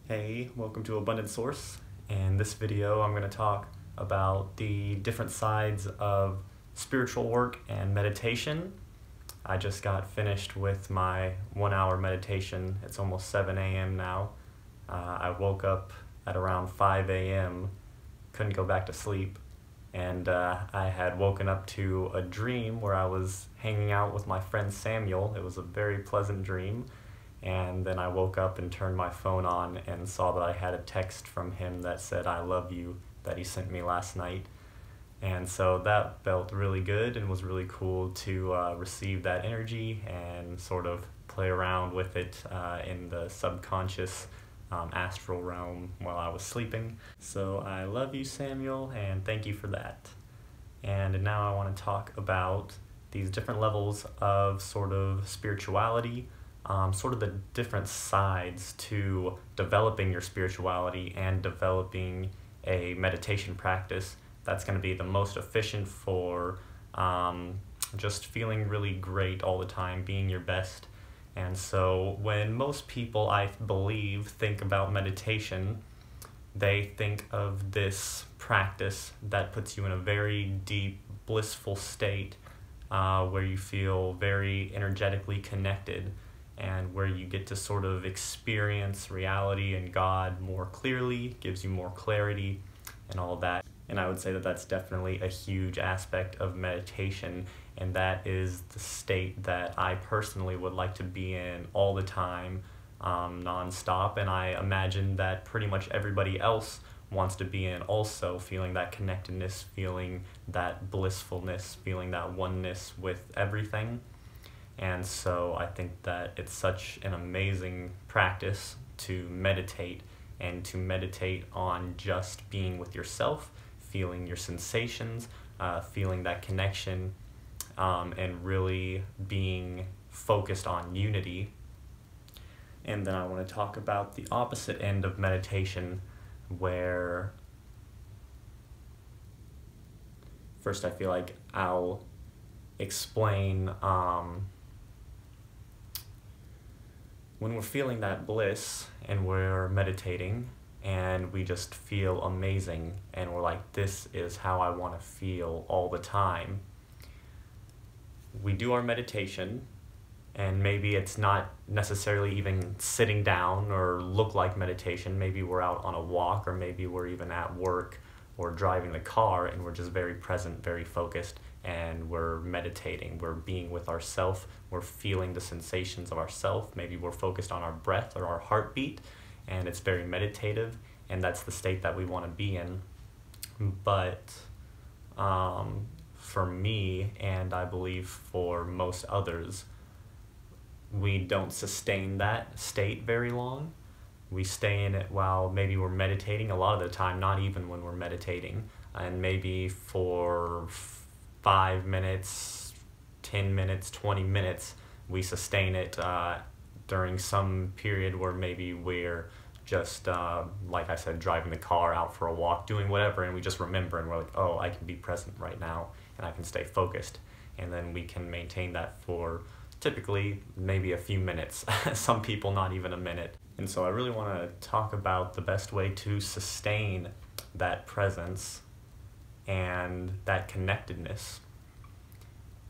Hey, welcome to Abundant Source. In this video, I'm going to talk about the different sides of spiritual work and meditation. I just got finished with my 1-hour meditation. It's almost 7 a.m. now. I woke up at around 5 a.m., couldn't go back to sleep, and I had woken up to a dream where I was hanging out with my friend Samuel. It was a very pleasant dream. And then I woke up and turned my phone on and saw that I had a text from him that said, "I love you," that he sent me last night. And so that felt really good and was really cool to receive that energy and sort of play around with it in the subconscious astral realm while I was sleeping. So I love you, Samuel, and thank you for that. And now I want to talk about these different levels of sort of spirituality, sort of the different sides to developing your spirituality and developing a meditation practice that's going to be the most efficient for just feeling really great all the time, being your best. And so when most people, I believe, think about meditation, they think of this practice that puts you in a very deep, blissful state where you feel very energetically connected, and where you get to sort of experience reality and God more clearly, gives you more clarity and all of that. And I would say that that's definitely a huge aspect of meditation, and that is the state that I personally would like to be in all the time, nonstop. And I imagine that pretty much everybody else wants to be in also, feeling that connectedness, feeling that blissfulness, feeling that oneness with everything. And so I think that it's such an amazing practice to meditate, and to meditate on just being with yourself, feeling your sensations, feeling that connection, and really being focused on unity. And then I want to talk about the opposite end of meditation, where first I feel like I'll explain when we're feeling that bliss and we're meditating and we just feel amazing and we're like, this is how I want to feel all the time. We do our meditation, and maybe it's not necessarily even sitting down or look like meditation. Maybe we're out on a walk, or maybe we're even at work or driving the car, and we're just very present, very focused, and we're meditating. We're being with ourselves. We're feeling the sensations of ourselves. Maybe we're focused on our breath or our heartbeat, and it's very meditative, and that's the state that we want to be in. But for me, and I believe for most others, we don't sustain that state very long. We stay in it while maybe we're meditating, a lot of the time, not even when we're meditating, and maybe for 5 minutes, 10 minutes, 20 minutes, we sustain it during some period where maybe we're just, like I said, driving the car, out for a walk, doing whatever, and we just remember, and we're like, oh, I can be present right now, and I can stay focused. And then we can maintain that for typically maybe a few minutes, some people not even a minute. And so I really want to talk about the best way to sustain that presence and that connectedness.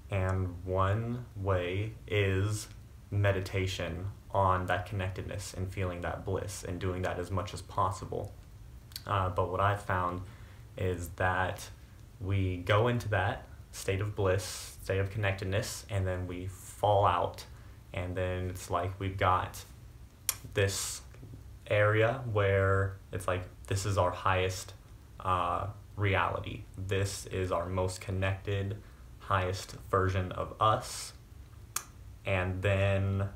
And one way is meditation on that connectedness and feeling that bliss and doing that as much as possible. But what I've found is that we go into that state of bliss, state of connectedness, and then we fall out, and then it's like we've got this area where it's like, this is our highest reality. This is our most connected, highest version of us. And then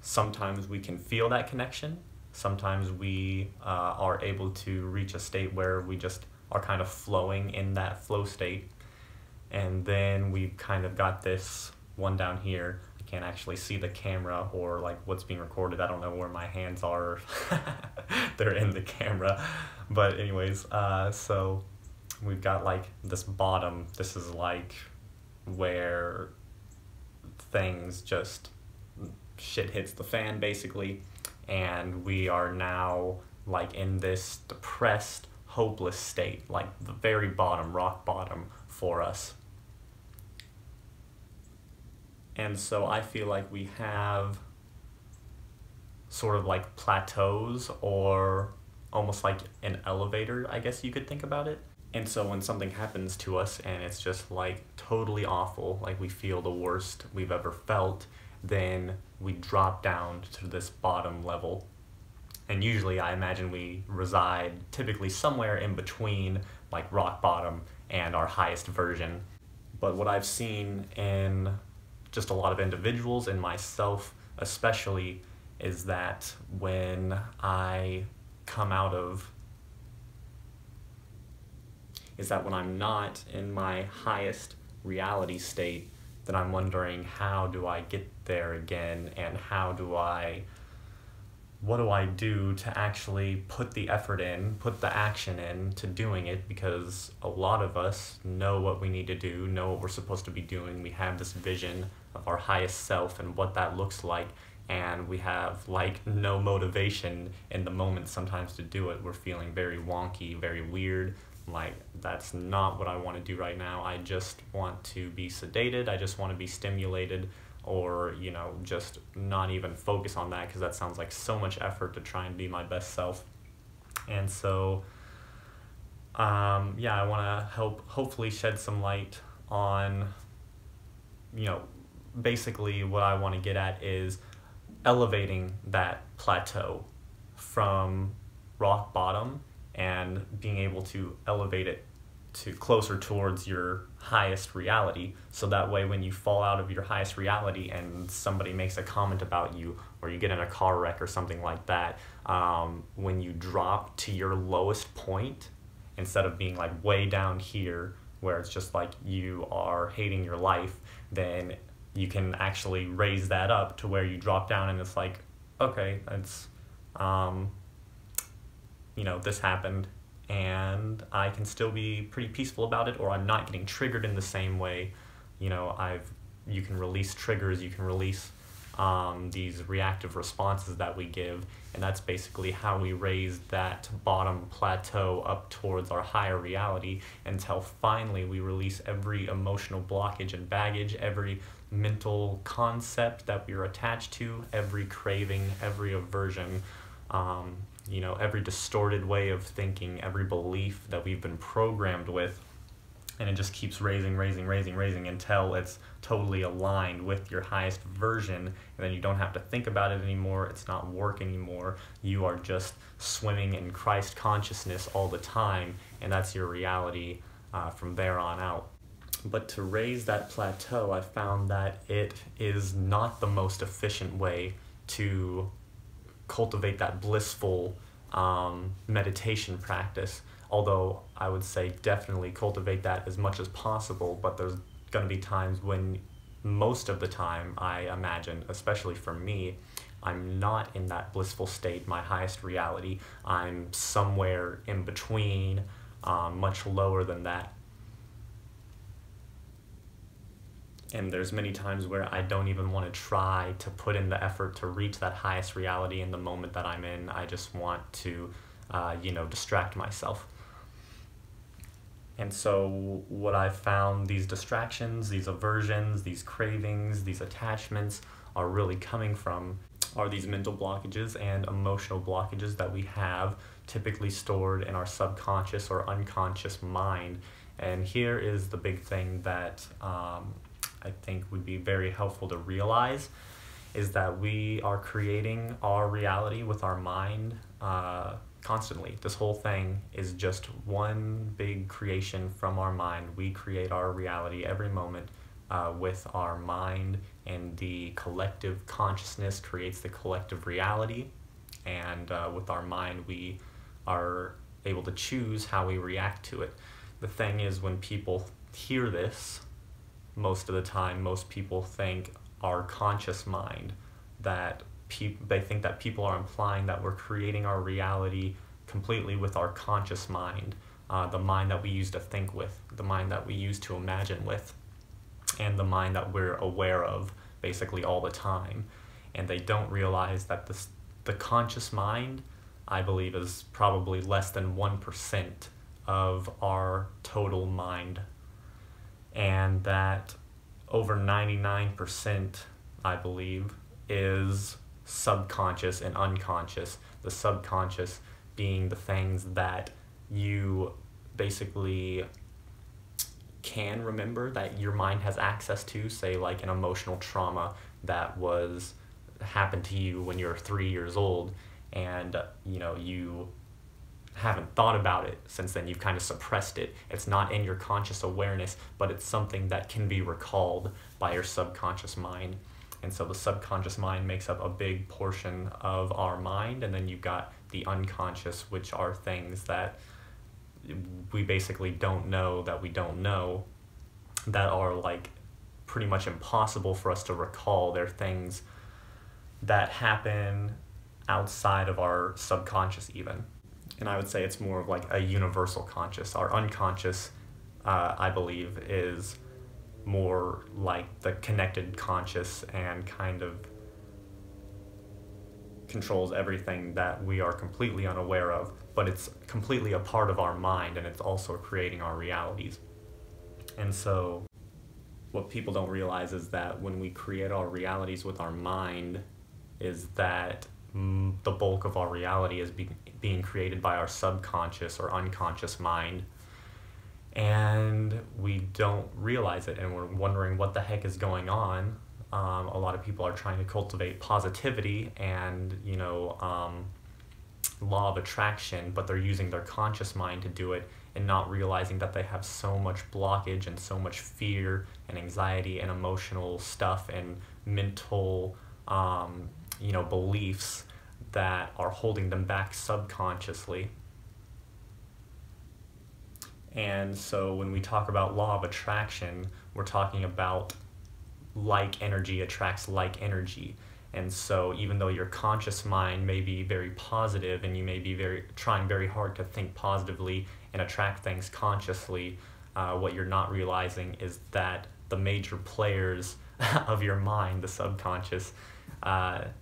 sometimes we can feel that connection. Sometimes we are able to reach a state where we just are kind of flowing in that flow state. And then we've kind of got this one down here. I can't actually see the camera or like what's being recorded. I don't know where my hands are. They're in the camera. But anyways, so we've got like this bottom. This is like where things just, shit hits the fan basically. and we are now like in this depressed, hopeless state, like the very bottom, rock bottom for us. And so I feel like we have sort of like plateaus, or almost like an elevator, I guess you could think about it. And so when something happens to us and it's just like totally awful, like we feel the worst we've ever felt, then we drop down to this bottom level. And usually I imagine we reside typically somewhere in between like rock bottom and our highest version. But what I've seen in just a lot of individuals, and myself especially, is that when I come out of, is that when I'm not in my highest reality state, then I'm wondering, how do I get there again, and what do I do to actually put the effort in, put the action in to doing it? Because a lot of us know what we need to do, know what we're supposed to be doing. We have this vision of our highest self and what that looks like, and we have like no motivation in the moment sometimes to do it. We're feeling very wonky, very weird, like that's not what I want to do right now. I just want to be sedated, I just want to be stimulated, or just not even focus on that, because that sounds like so much effort to try and be my best self. And so I want to hopefully shed some light on, basically what I want to get at is elevating that plateau from rock bottom and being able to elevate it to closer towards your highest reality, so that way when you fall out of your highest reality and somebody makes a comment about you, or you get in a car wreck or something like that, when you drop to your lowest point, instead of being like way down here where it's just like you are hating your life, then you can actually raise that up to where you drop down and it's like, okay, it's this happened, and I can still be pretty peaceful about it, or I'm not getting triggered in the same way. You can release triggers, you can release these reactive responses that we give, and that's basically how we raise that bottom plateau up towards our higher reality, until finally we release every emotional blockage and baggage, every mental concept that we're attached to, every craving, every aversion, every distorted way of thinking, every belief that we've been programmed with, and it just keeps raising until it's totally aligned with your highest version, and then you don't have to think about it anymore, it's not work anymore, you are just swimming in Christ consciousness all the time, and that's your reality from there on out. But to raise that plateau, I found that it is not the most efficient way to cultivate that blissful meditation practice, although I would say definitely cultivate that as much as possible. But there's going to be times when, most of the time I imagine, especially for me, I'm not in that blissful state, my highest reality. I'm somewhere in between, much lower than that. And there's many times where I don't even want to try to put in the effort to reach that highest reality in the moment that I'm in. I just want to, distract myself. And so what I've found, these distractions, these aversions, these cravings, these attachments are really coming from are these mental blockages and emotional blockages that we have, typically stored in our subconscious or unconscious mind. And here is the big thing that I think would be very helpful to realize, is that we are creating our reality with our mind constantly. This whole thing is just one big creation from our mind. We create our reality every moment with our mind, and the collective consciousness creates the collective reality, and with our mind we are able to choose how we react to it. The thing is, when people hear this, most of the time, most people think our conscious mind, that they think that people are implying that we're creating our reality completely with our conscious mind, the mind that we use to think with, the mind that we use to imagine with, and the mind that we're aware of basically all the time. And they don't realize that the conscious mind, I believe, is probably less than 1% of our total mind. And that over 99%, I believe, is subconscious and unconscious. The subconscious being the things that you basically can remember, that your mind has access to, say like an emotional trauma that happened to you when you were 3 years old, and you haven't thought about it since then. You've kind of suppressed it. It's not in your conscious awareness, but it's something that can be recalled by your subconscious mind. And so the subconscious mind makes up a big portion of our mind, and then you've got the unconscious, which are things that we basically don't know that we don't know, that are like pretty much impossible for us to recall. They're things that happen outside of our subconscious even. And I would say it's more of like a universal conscious. Our unconscious, I believe, is more like the connected conscious and kind of controls everything that we are completely unaware of, but it's completely a part of our mind, and it's also creating our realities. And so what people don't realize is that when we create our realities with our mind, is that the bulk of our reality is being created by our subconscious or unconscious mind, and we don't realize it, and we're wondering what the heck is going on. A lot of people are trying to cultivate positivity and law of attraction, but they're using their conscious mind to do it, and not realizing that they have so much blockage and so much fear and anxiety and emotional stuff and mental beliefs that are holding them back subconsciously. And so when we talk about law of attraction, we're talking about like energy attracts like energy. And so even though your conscious mind may be very positive, and you may be trying very hard to think positively and attract things consciously, what you're not realizing is that the major players of your mind, the subconscious, are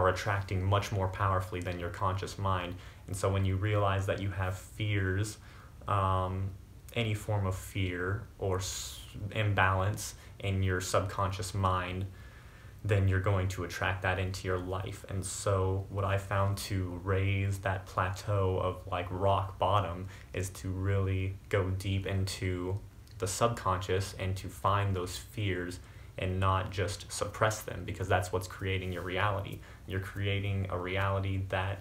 attracting much more powerfully than your conscious mind. And so when you realize that you have fears, any form of fear or imbalance in your subconscious mind, then you're going to attract that into your life. And so what I found to raise that plateau of like rock bottom is to really go deep into the subconscious and to find those fears and not just suppress them, because that's what's creating your reality. You're creating a reality that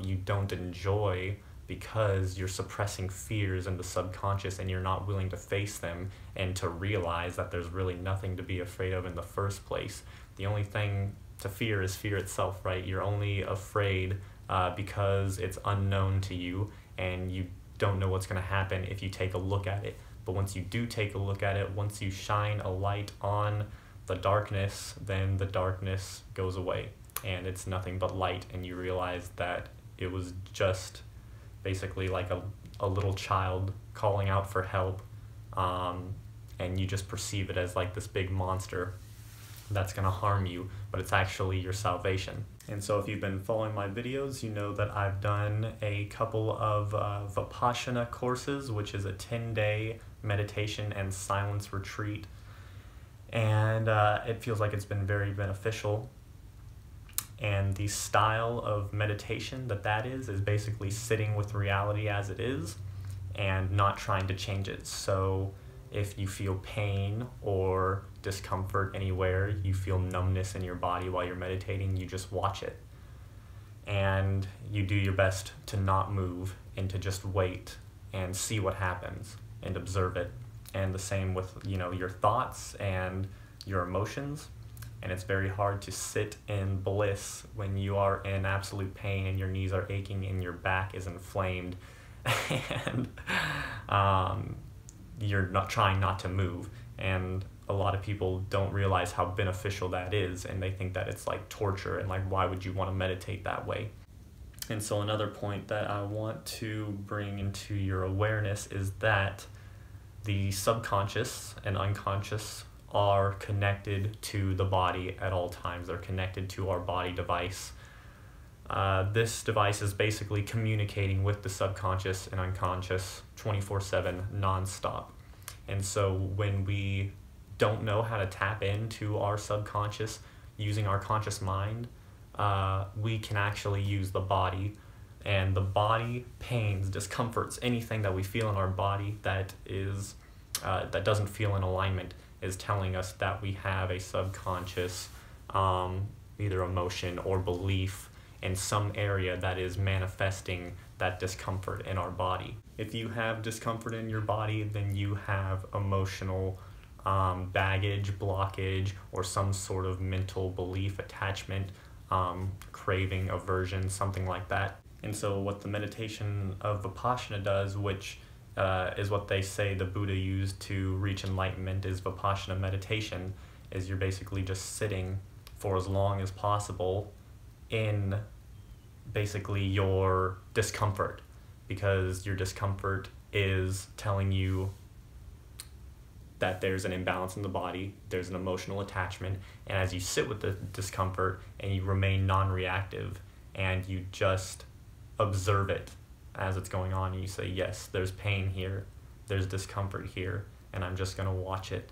you don't enjoy because you're suppressing fears in the subconscious, and you're not willing to face them and to realize that there's really nothing to be afraid of in the first place. The only thing to fear is fear itself, right? You're only afraid because it's unknown to you, and you don't know what's going to happen if you take a look at it. But once you do take a look at it, once you shine a light on the darkness, then the darkness goes away, and it's nothing but light, and you realize that it was just basically like a little child calling out for help, and you just perceive it as like this big monster that's going to harm you, but it's actually your salvation. And so if you've been following my videos, you know that I've done a couple of Vipassana courses, which is a 10-day meditation and silence retreat, and it feels like it's been very beneficial. And the style of meditation that is basically sitting with reality as it is and not trying to change it. So if you feel pain or discomfort anywhere, you feel numbness in your body while you're meditating, you just watch it. And you do your best to not move and to just wait and see what happens and observe it. And the same with, your thoughts and your emotions. And it's very hard to sit in bliss when you are in absolute pain and your knees are aching and your back is inflamed and you're not trying not to move. And a lot of people don't realize how beneficial that is, and they think that it's like torture, and like, why would you want to meditate that way? And so another point that I want to bring into your awareness is that the subconscious and unconscious are connected to the body at all times. They're connected to our body device. This device is basically communicating with the subconscious and unconscious 24/7 nonstop. And so when we don't know how to tap into our subconscious using our conscious mind, we can actually use the body. And the body pains, discomforts, anything that we feel in our body that is that doesn't feel in alignment is telling us that we have a subconscious either emotion or belief in some area that is manifesting that discomfort in our body. If you have discomfort in your body, then you have emotional baggage, blockage, or some sort of mental belief, attachment, craving, aversion, something like that. And so what the meditation of Vipassana does, which is what they say the Buddha used to reach enlightenment, is Vipassana meditation, is you're basically just sitting for as long as possible in basically your discomfort, because your discomfort is telling you that there's an imbalance in the body, there's an emotional attachment, and as you sit with the discomfort and you remain non-reactive and you just observe it as it's going on, and you say, yes, there's pain here, there's discomfort here, and I'm just going to watch it.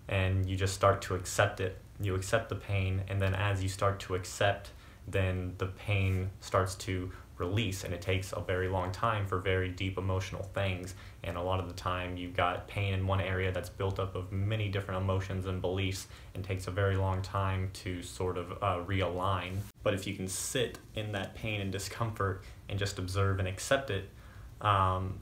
And you just start to accept it. You accept the pain, and then as you start to accept, then the pain starts to release, and it takes a very long time for very deep emotional things. And a lot of the time you've got pain in one area that's built up of many different emotions and beliefs, and takes a very long time to sort of realign. But if you can sit in that pain and discomfort and just observe and accept it,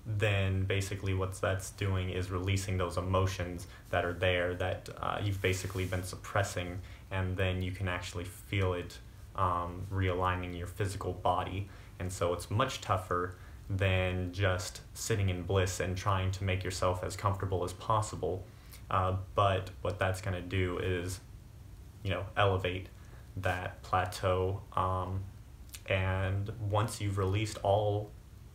then basically what that's doing is releasing those emotions that are there that you've basically been suppressing, and then you can actually feel it realigning your physical body. And so it's much tougher than just sitting in bliss and trying to make yourself as comfortable as possible. But what that's going to do is, elevate that plateau. And once you've released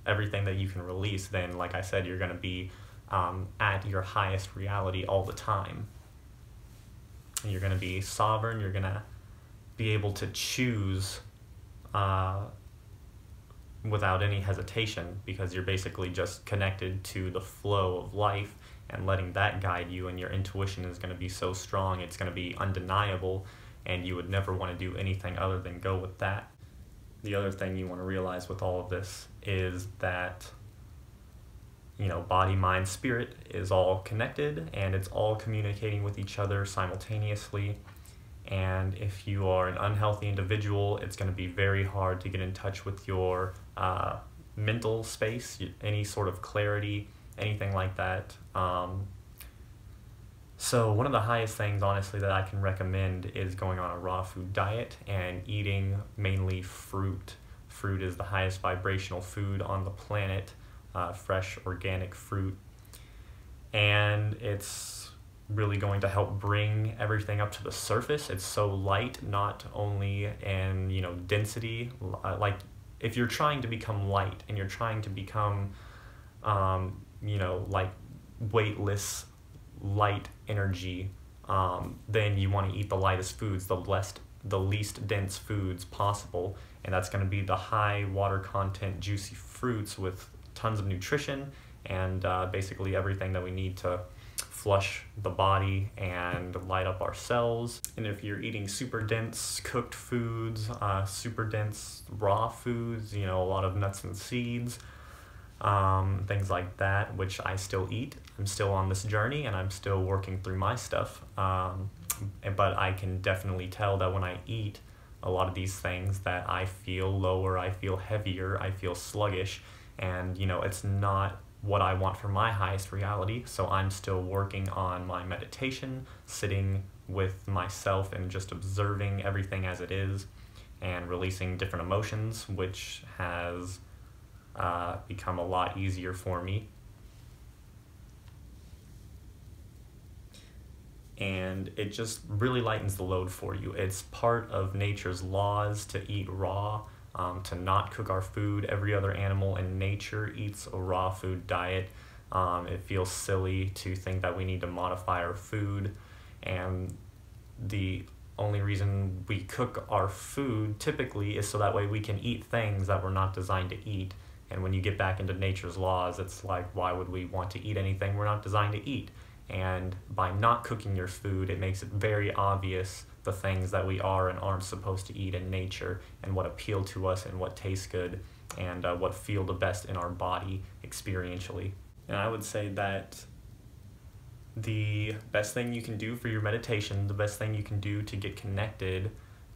everything that you can release, then, like I said, you're going to be at your highest reality all the time. You're going to be sovereign. You're going to be able to choose without any hesitation, because you're basically just connected to the flow of life and letting that guide you, and your intuition is going to be so strong, it's going to be undeniable, and you would never want to do anything other than go with that. The other thing you want to realize with all of this is that body, mind, spirit is all connected, and it's all communicating with each other simultaneously. And if you are an unhealthy individual, it's going to be very hard to get in touch with your mental space, any sort of clarity, anything like that. So one of the highest things, honestly, that I can recommend is going on a raw food diet and eating mainly fruit. Fruit is the highest vibrational food on the planet, fresh organic fruit. And it's really going to help bring everything up to the surface. It's so light, not only in density, like if you're trying to become light and you're trying to become like weightless light energy, then you want to eat the lightest foods, the least dense foods possible, and that's going to be the high water content juicy fruits with tons of nutrition and basically everything that we need to flush the body and light up our cells. And if you're eating super dense cooked foods, super dense raw foods, a lot of nuts and seeds, things like that, which I still eat. I'm still on this journey and I'm still working through my stuff. But I can definitely tell that when I eat a lot of these things that I feel lower, I feel heavier, I feel sluggish, and it's not what I want for my highest reality. So I'm still working on my meditation, sitting with myself and just observing everything as it is and releasing different emotions, which has become a lot easier for me. And it just really lightens the load for you. It's part of nature's laws to eat raw, to not cook our food. Every other animal in nature eats a raw food diet. It feels silly to think that we need to modify our food. And the only reason we cook our food typically is so that way we can eat things that we're not designed to eat. And when you get back into nature's laws, it's like, why would we want to eat anything we're not designed to eat? And by not cooking your food, it makes it very obvious the things that we are and aren't supposed to eat in nature, and what appeal to us and what tastes good, and what feel the best in our body experientially. And I would say that the best thing you can do for your meditation, the best thing you can do to get connected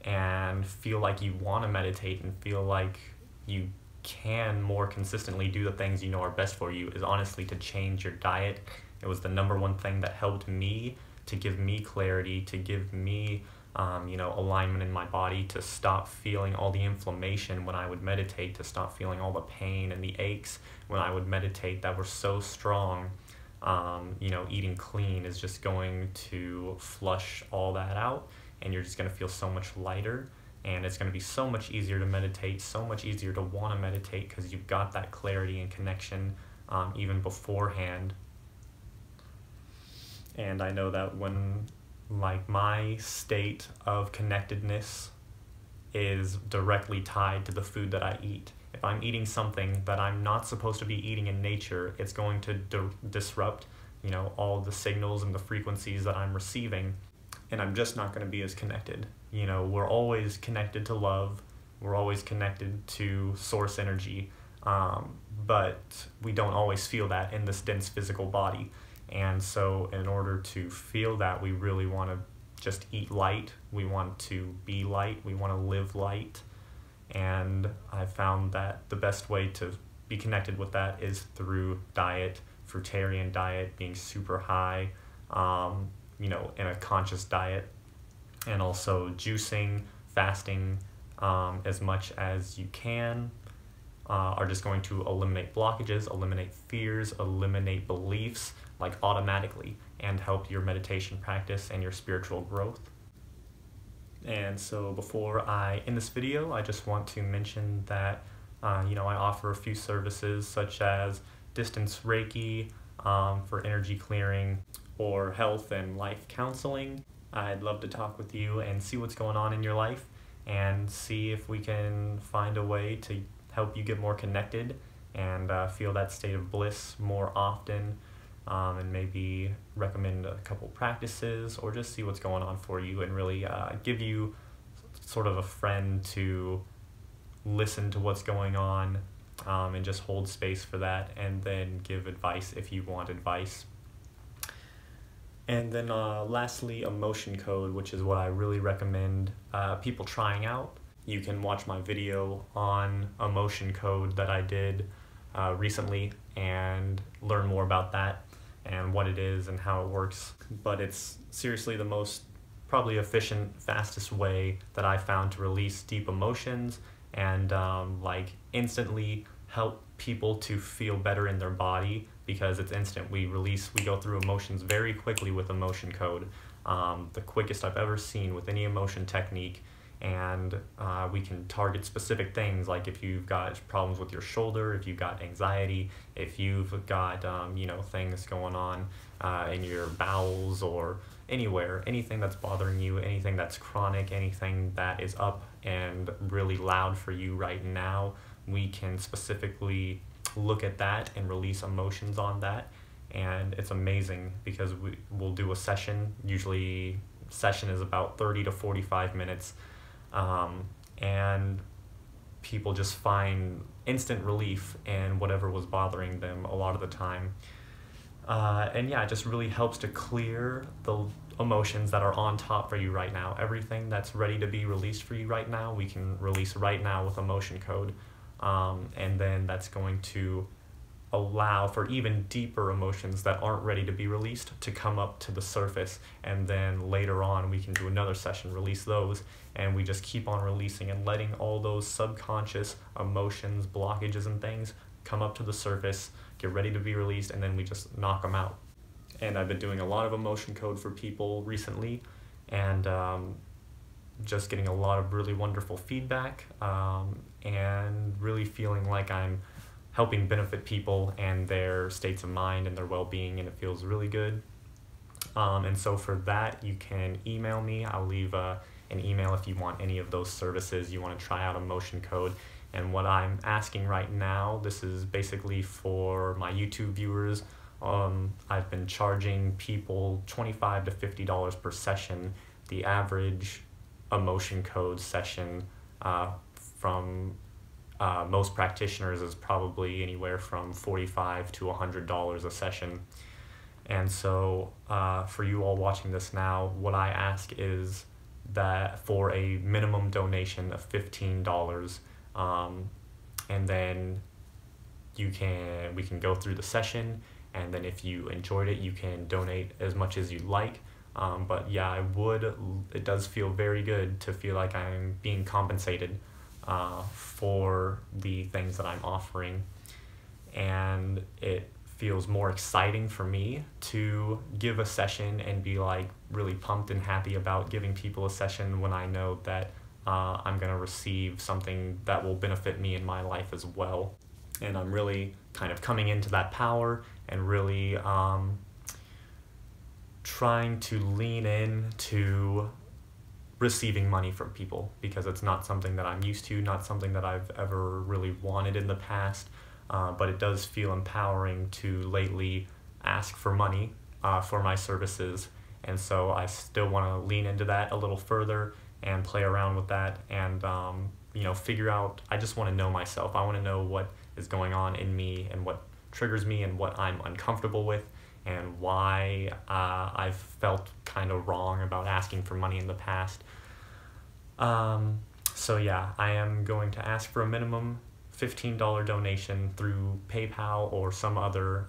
and feel like you want to meditate and feel like you can more consistently do the things you know are best for you, is honestly to change your diet. It was the number one thing that helped me to give me clarity, to give me alignment in my body, to stop feeling all the inflammation when I would meditate, to stop feeling all the pain and the aches when I would meditate that were so strong. Eating clean is just going to flush all that out, and you're just going to feel so much lighter, and it's going to be so much easier to meditate, so much easier to want to meditate, because you've got that clarity and connection even beforehand. And I know that when, like, my state of connectedness is directly tied to the food that I eat. If I'm eating something that I'm not supposed to be eating in nature, it's going to disrupt, all the signals and the frequencies that I'm receiving, and I'm just not going to be as connected. We're always connected to love, we're always connected to source energy, but we don't always feel that in this dense physical body. And so in order to feel that, we really want to just eat light, we want to be light, we want to live light. And I found that the best way to be connected with that is through diet, fruitarian diet, being super high, in a conscious diet, and also juicing, fasting as much as you can, are just going to eliminate blockages, eliminate fears, eliminate beliefs, like automatically, and help your meditation practice and your spiritual growth. And so before I end this video, I just want to mention that I offer a few services such as distance Reiki for energy clearing, or health and life counseling. I'd love to talk with you and see what's going on in your life, and see if we can find a way to help you get more connected and feel that state of bliss more often, and maybe recommend a couple practices, or just see what's going on for you, and really give you sort of a friend to listen to what's going on, and just hold space for that, and then give advice if you want advice. And then lastly, emotion code, which is what I really recommend people trying out. You can watch my video on emotion code that I did recently and learn more about that and what it is and how it works. But it's seriously the most probably efficient, fastest way that I found to release deep emotions and instantly help people to feel better in their body, because it's instant. We go through emotions very quickly with emotion code, the quickest I've ever seen with any emotion technique. And we can target specific things, like if you've got problems with your shoulder, if you've got anxiety, if you've got things going on in your bowels or anywhere, anything that's bothering you, anything that's chronic, anything that is up and really loud for you right now, we can specifically look at that and release emotions on that. And it's amazing, because we'll do a session. Usually session is about 30 to 45 minutes. And people just find instant relief in whatever was bothering them a lot of the time. And yeah, it just really helps to clear the emotions that are on top for you right now. Everything that's ready to be released for you right now, we can release right now with emotion code. And then that's going to allow for even deeper emotions that aren't ready to be released to come up to the surface, and then later on we can do another session, release those, and we just keep on releasing and letting all those subconscious emotions, blockages and things come up to the surface, get ready to be released, and then we just knock them out. And I've been doing a lot of emotion code for people recently, and just getting a lot of really wonderful feedback, and really feeling like I'm helping benefit people and their states of mind and their well-being, and it feels really good. And so for that, you can email me. I'll leave an email if you want any of those services, you want to try out a motion code. And what I'm asking right now, this is basically for my YouTube viewers. I've been charging people $25 to $50 per session. The average emotion code session from most practitioners is probably anywhere from $45 to $100 a session. And so for you all watching this now, what I ask is that for a minimum donation of $15, and then we can go through the session, and then if you enjoyed it, you can donate as much as you like. But yeah, it does feel very good to feel like I'm being compensated for the things that I'm offering, and it feels more exciting for me to give a session and be like really pumped and happy about giving people a session when I know that I'm gonna receive something that will benefit me in my life as well. And I'm really kind of coming into that power and really trying to lean in to receiving money from people, because it's not something that I'm used to, not something that I've ever really wanted in the past. But it does feel empowering to lately ask for money for my services, and so I still want to lean into that a little further and play around with that, and figure out. I just want to know myself. I want to know what is going on in me and what triggers me and what I'm uncomfortable with, and why I've felt kind of wrong about asking for money in the past. So yeah, I am going to ask for a minimum $15 donation through PayPal or some other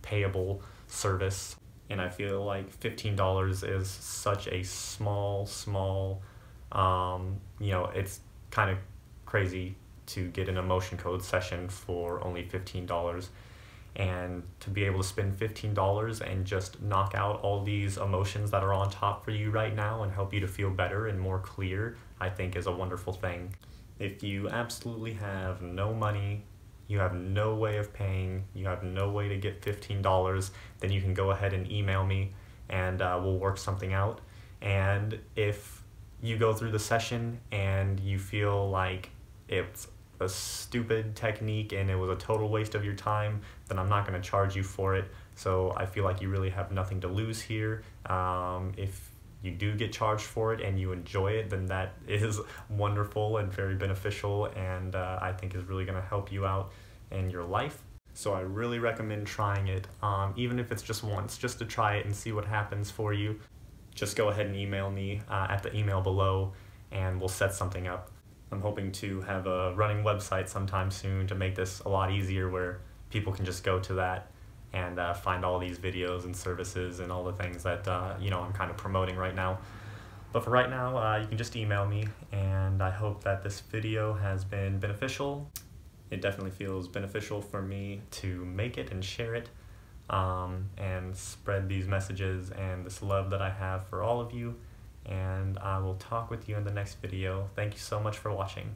payable service. And I feel like $15 is such a small it's kind of crazy to get an emotion code session for only $15, and to be able to spend $15 and just knock out all these emotions that are on top for you right now and help you to feel better and more clear, I think is a wonderful thing. If you absolutely have no money, you have no way of paying, you have no way to get $15, then you can go ahead and email me and we'll work something out. And if you go through the session and you feel like it's a stupid technique and it was a total waste of your time, then I'm not going to charge you for it. So I feel like you really have nothing to lose here. If you do get charged for it and you enjoy it, then that is wonderful and very beneficial, and I think is really going to help you out in your life. So I really recommend trying it, even if it's just once, just to try it and see what happens for you. Just go ahead and email me at the email below and we'll set something up. I'm hoping to have a running website sometime soon to make this a lot easier, where people can just go to that and find all these videos and services and all the things that I'm kind of promoting right now. But for right now, you can just email me, and I hope that this video has been beneficial. It definitely feels beneficial for me to make it and share it, and spread these messages and this love that I have for all of you. And I will talk with you in the next video. Thank you so much for watching.